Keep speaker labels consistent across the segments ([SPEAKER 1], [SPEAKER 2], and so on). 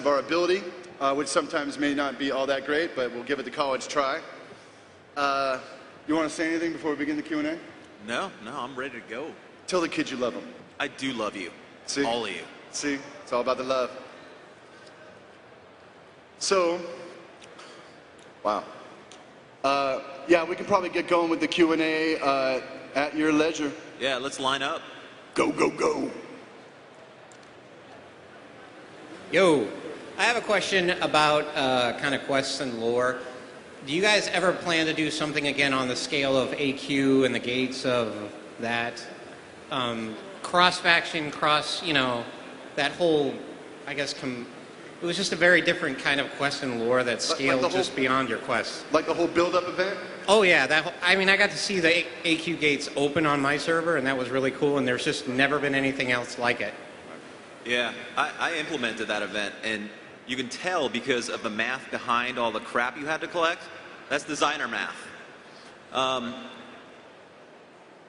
[SPEAKER 1] of our ability, which sometimes may not be all that great, but we'll give it the college try. You want to say anything before we begin the Q&A?
[SPEAKER 2] No, I'm ready to go.
[SPEAKER 1] Tell the kids you love them.
[SPEAKER 2] I do love you.
[SPEAKER 1] See?
[SPEAKER 2] All of you.
[SPEAKER 1] See? It's all about the love. So, wow. Yeah, we can probably get going with the Q&A at your leisure.
[SPEAKER 2] Yeah, let's line up.
[SPEAKER 1] Go, go, go.
[SPEAKER 3] Yo, I have a question about kind of quests and lore. Do you guys ever plan to do something again on the scale of AQ and the gates of that? Cross-faction, that whole, I guess, it was just a very different kind of quest and lore that scaled like just beyond your quest.
[SPEAKER 1] Like the whole build-up event?
[SPEAKER 3] Oh yeah, I got to see the AQ gates open on my server, and that was really cool, and there's just never been anything else like it.
[SPEAKER 2] Yeah, I implemented that event, and you can tell because of the math behind all the crap you had to collect. That's designer math.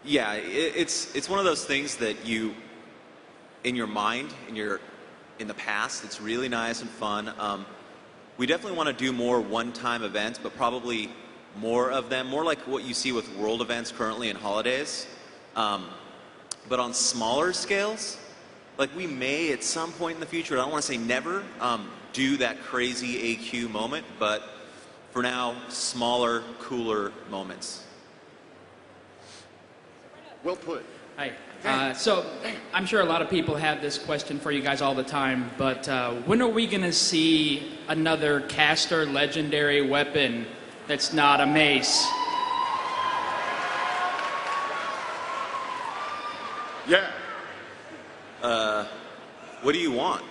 [SPEAKER 2] Yeah, it's one of those things that you, in your mind, in the past, it's really nice and fun. We definitely want to do more one-time events, but probably more of them, more like what you see with world events currently in holidays. But on smaller scales, like we may at some point in the future, I don't want to say never, do that crazy AQ moment, but for now, smaller, cooler moments.
[SPEAKER 1] Well put.
[SPEAKER 4] Hi. So I'm sure a lot of people have this question for you guys all the time, but when are we going to see another caster legendary weapon that's not a mace?
[SPEAKER 1] Yeah.
[SPEAKER 2] What do you want?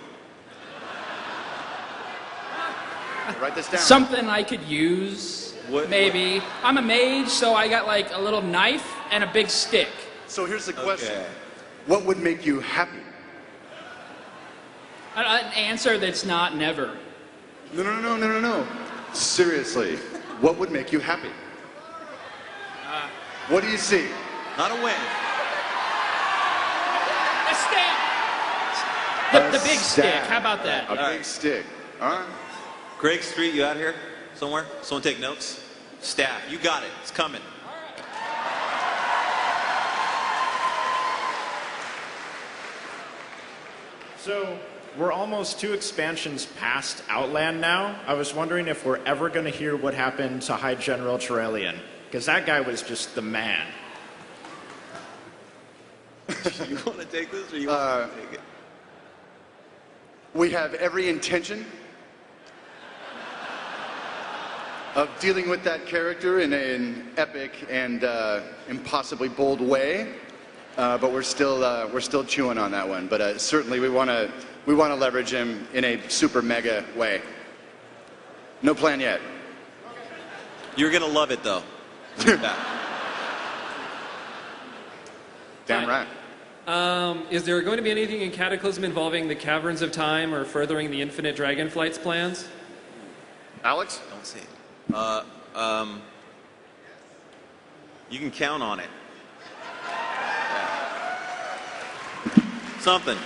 [SPEAKER 1] Write this down.
[SPEAKER 4] Something I could use, maybe. I'm a mage, so I got like a little knife and a big stick.
[SPEAKER 1] So here's the question.
[SPEAKER 2] Okay.
[SPEAKER 1] What would make you happy?
[SPEAKER 4] An answer that's not never.
[SPEAKER 1] No. Seriously, what would make you happy? What do you see?
[SPEAKER 2] Not a win.
[SPEAKER 4] A stick! The big stick, how about that?
[SPEAKER 1] A big stick. All right.
[SPEAKER 2] Greg Street, you out here somewhere? Someone take notes? Staff, you got it. It's coming.
[SPEAKER 5] So, we're almost 2 expansions past Outland now. I was wondering if we're ever going to hear what happened to High General Turelian, because that guy was just the man.
[SPEAKER 2] You want to take this or you want to take it?
[SPEAKER 1] We have every intention of dealing with that character in an epic and impossibly bold way, but we're still chewing on that one. But certainly we want to leverage him in a super mega way. No plan yet.
[SPEAKER 2] You're gonna love it though.
[SPEAKER 1] Damn right.
[SPEAKER 6] Is there going to be anything in Cataclysm involving the Caverns of Time or furthering the Infinite Dragonflight's plans?
[SPEAKER 1] Alex?
[SPEAKER 2] Don't say it. You can count on it. Yeah. Something.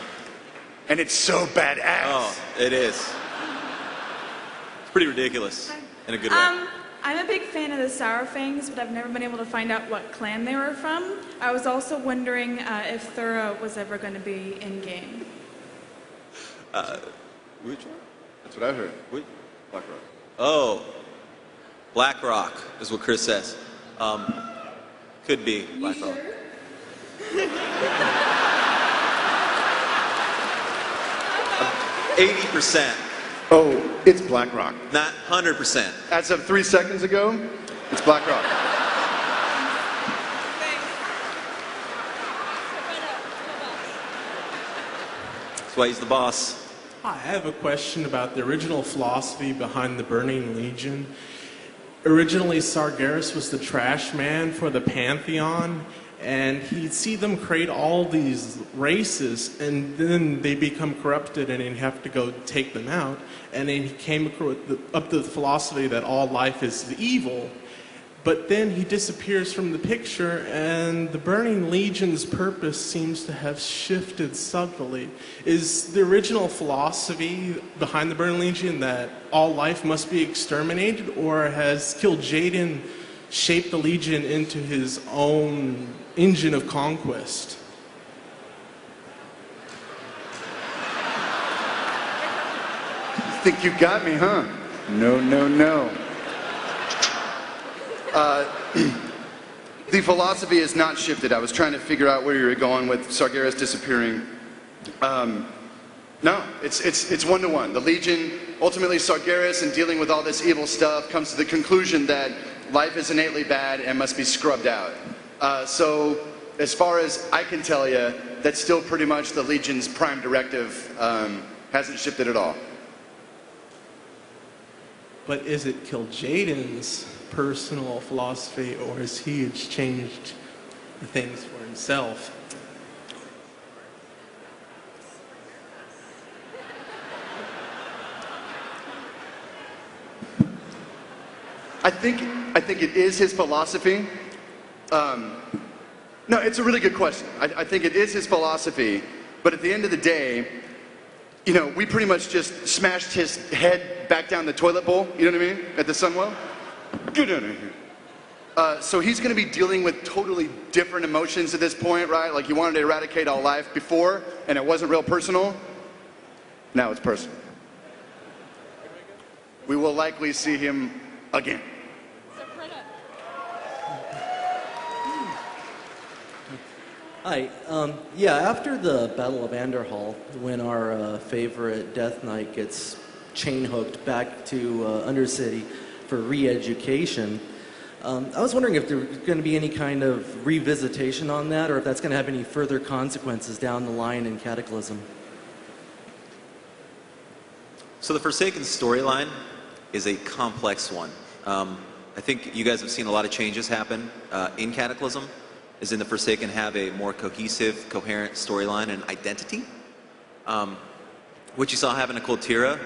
[SPEAKER 1] And it's so badass.
[SPEAKER 2] Oh, it is. It's pretty ridiculous in a good way.
[SPEAKER 7] I'm a big fan of the Sourfangs, but I've never been able to find out what clan they were from. I was also wondering if Thura was ever going to be in-game.
[SPEAKER 2] Which one?
[SPEAKER 1] That's what I heard.
[SPEAKER 2] Which? Blackrock. Oh. Blackrock is what Chris says. Could be Blackrock.
[SPEAKER 7] Sure?
[SPEAKER 2] 80%.
[SPEAKER 1] Oh, it's BlackRock.
[SPEAKER 2] Not 100%.
[SPEAKER 1] As of 3 seconds ago, it's BlackRock.
[SPEAKER 2] That's why he's the boss.
[SPEAKER 8] Hi, I have a question about the original philosophy behind the Burning Legion. Originally, Sargeras was the trash man for the Pantheon, and he'd see them create all these races, and then they become corrupted, and he'd have to go take them out. And then he came up with the philosophy that all life is evil. But then he disappears from the picture, and the Burning Legion's purpose seems to have shifted subtly. Is the original philosophy behind the Burning Legion that all life must be exterminated, or has Kil'jaeden shaped the Legion into his own engine of conquest?
[SPEAKER 1] You think you got me, huh? No, no, no. The philosophy has not shifted. I was trying to figure out where you were going with Sargeras disappearing. No, it's one-to-one. The Legion, ultimately Sargeras, in dealing with all this evil stuff, comes to the conclusion that life is innately bad and must be scrubbed out. So, as far as I can tell you, that's still pretty much the Legion's prime directive. Hasn't shifted at all.
[SPEAKER 8] But is it Kil'jaeden's personal philosophy, or has he changed the things for himself?
[SPEAKER 1] I think it is his philosophy. No, it's a really good question. I think it is his philosophy, but at the end of the day, you know, we pretty much just smashed his head back down the toilet bowl, you know what I mean, at the Sunwell. Get out of here. So he's going to be dealing with totally different emotions at this point, right? Like he wanted to eradicate all life before, and it wasn't real personal. Now it's personal. We will likely see him again.
[SPEAKER 9] Hi. Yeah, after the Battle of Anderhall, when our favorite Death Knight gets chain hooked back to Undercity for re-education, I was wondering if there's going to be any kind of revisitation on that, or if that's going to have any further consequences down the line in Cataclysm.
[SPEAKER 2] So the Forsaken storyline is a complex one. I think you guys have seen a lot of changes happen in Cataclysm, as in the Forsaken have a more cohesive, coherent storyline and identity. What you saw happen to Kultira,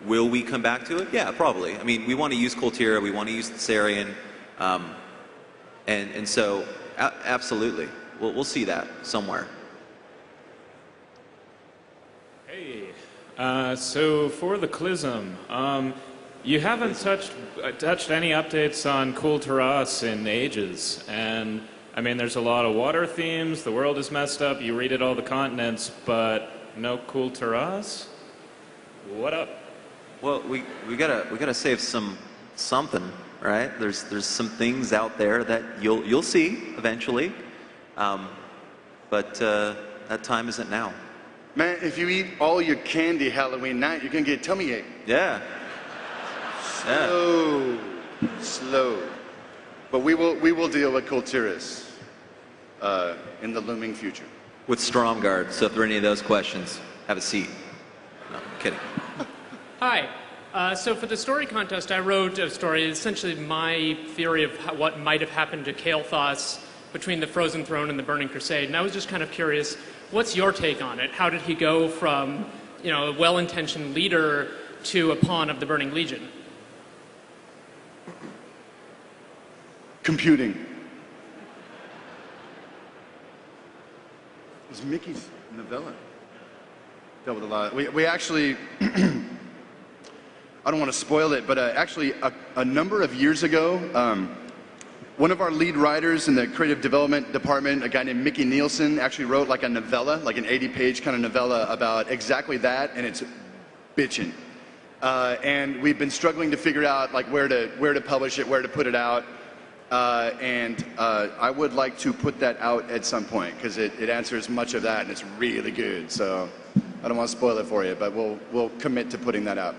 [SPEAKER 2] will we come back to it? Yeah, probably. I mean, we want to use Kultira, we want to use Thessarian, and so absolutely, we'll see that somewhere.
[SPEAKER 10] Hey, so for the Clism, you haven't touched any updates on Kulturas in ages, and I mean, there's a lot of water themes. The world is messed up. You raided all the continents, but no Kulturas. What up?
[SPEAKER 2] Well, we gotta save something, right? There's some things out there that you'll see eventually, but that time isn't now.
[SPEAKER 1] Man, if you eat all your candy Halloween night, you're gonna get a tummy ache.
[SPEAKER 2] Yeah.
[SPEAKER 1] Slow. But we will deal with Kultiras in the looming future.
[SPEAKER 2] With Stromguard, so if there are any of those questions, have a seat. No, I'm kidding.
[SPEAKER 6] Hi. So for the story contest, I wrote a story, essentially my theory of what might have happened to Kael'thas between the Frozen Throne and the Burning Crusade. And I was just kind of curious, what's your take on it? How did he go from, you know, a well-intentioned leader to a pawn of the Burning Legion?
[SPEAKER 1] Computing. It was Mickey's novella. Dealt with a lot. We actually, I don't want to spoil it, but actually a number of years ago, one of our lead writers in the creative development department, a guy named Mickey Nielsen, actually wrote like a novella, like an 80-page kind of novella about exactly that, and it's bitchin'. And we've been struggling to figure out like where to publish it, where to put it out. And I would like to put that out at some point because it answers much of that and it's really good. So I don't want to spoil it for you, but we'll commit to putting that out.